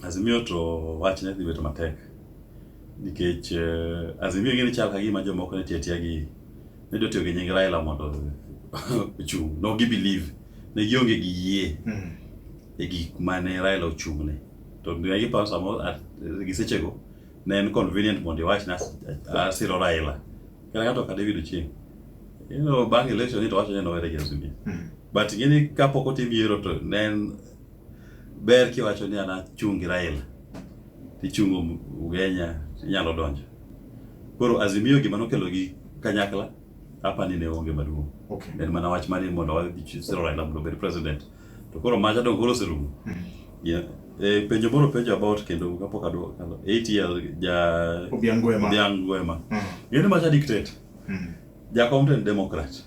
Azimio to wachne dhi bedo matek. Nikech Azimio ngeni chal kagima jomoko ne tiatia gi ne dotio gi nying Raila mondo ochung. No gi believe ne gionge gi yie e gik mane Raila ochungne. To ne gi paro samo gi sechego ne en convenient mondo wach na siro Raila. Kaya ngato ka David Ochieng. Bang election to wacho ni no were gi Azimio. But ngeni kapok otim yiero to ne ber ki wacho ni ana chungi Raila. Tichungo Ugenya nyalo donjo. Koro Azimio gima nokelo gi kanyakla apani ne onge maduong'. Okay. En mana wach mani mondo wadhi siro Raila mondo bed president. To koro macha dong koro serumo. Yeah. Penjo moro penjo about kendo kapok adwo 8 years ja Obiangwema. Yene macha dictate. Jakom Democrat.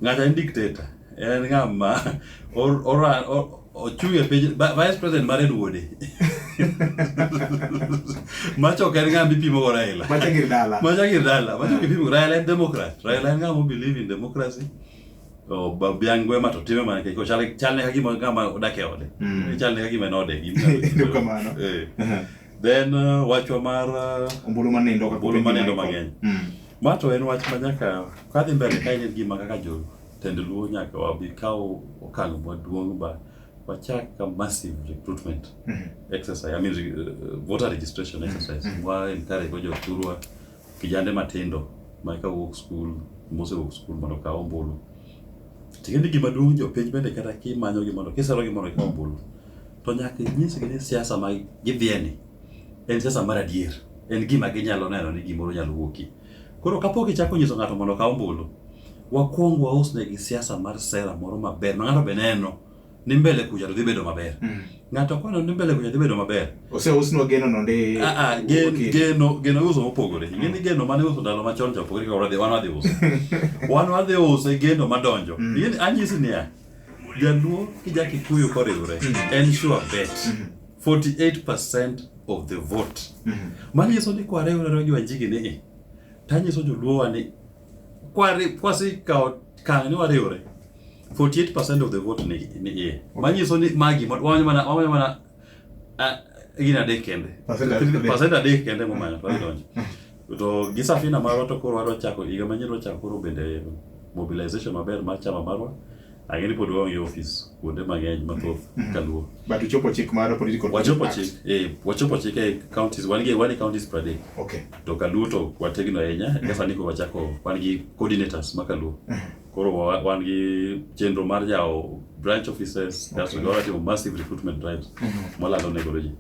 Ngata en dictator. En ngama ochunge vice president mare duode. Macho kere ngama bipimo go Raila. Macho gir dala. Macho bipimo Raila en Democrat. Raila en ngama believe in democracy. O Obiangwema to time man ke ko chale kagima ngama odake ode. Chale kagima node Ndio kamano. Then wacho mar ombulu manindo mang'eny. Mato en wach manyaka kadhi mbele ka en gima kaka jo tend luo nyaka wabi kaw okang' maduong' ba wachaka massive recruitment exercise. I mean voter registration exercise. Wa encourage go joturwa kijande matindo maika work school mose work school mondo ka ombulu. Tigende gima duong' jo page bende kata kimanyo gi mondo kisero gi mondo ka ombulu. To nyaka nyisi gi siasa ma gidhieni. En siasa mar adier. En gima ginyalo neno ni gimoro nyalo wuoki. Koro kapok ichako nyiso ng'ato mondo ka ombulu, wakuongo wausne gi siasa mar sera moro maber. Ng'ato be neno ni mbele kuja to dhi bedo maber. Ng'ato kono ni mbele kuja dhi bedo maber. Ose usno geno no ndi geno uso mopogore. Ngeni geno mane uso ndalo machon chopogore ka wan wadhi uso geno madonjo. Ngeni anyisi niya. Jaluo kija Kikuyu koriwre. En sure bet. 48% of the vote. Manyiso ni kwariwre gi Wanjigi ni tanyiso joluo ni kwasi kang' wariwre 48% of the vote ni manyiso ni magi wanyo mana gina adek kende percent adek kende momanyo to donjo to gisafina marwa to koro waro chako higa manyiro chako koro bende mobilization maber mar chama marwa ageni pod waonge office kuonde mang'eny mathoth kaluo but uchopo chik mar political wachopo chik e counties one counties per day. Okay. To kaluo to wategno ahinya kasa niko wachako wan gi coordinators makaluo. Koro wan gi chenro mar jao branch officers that's already a massive recruitment drives molalo nego ji.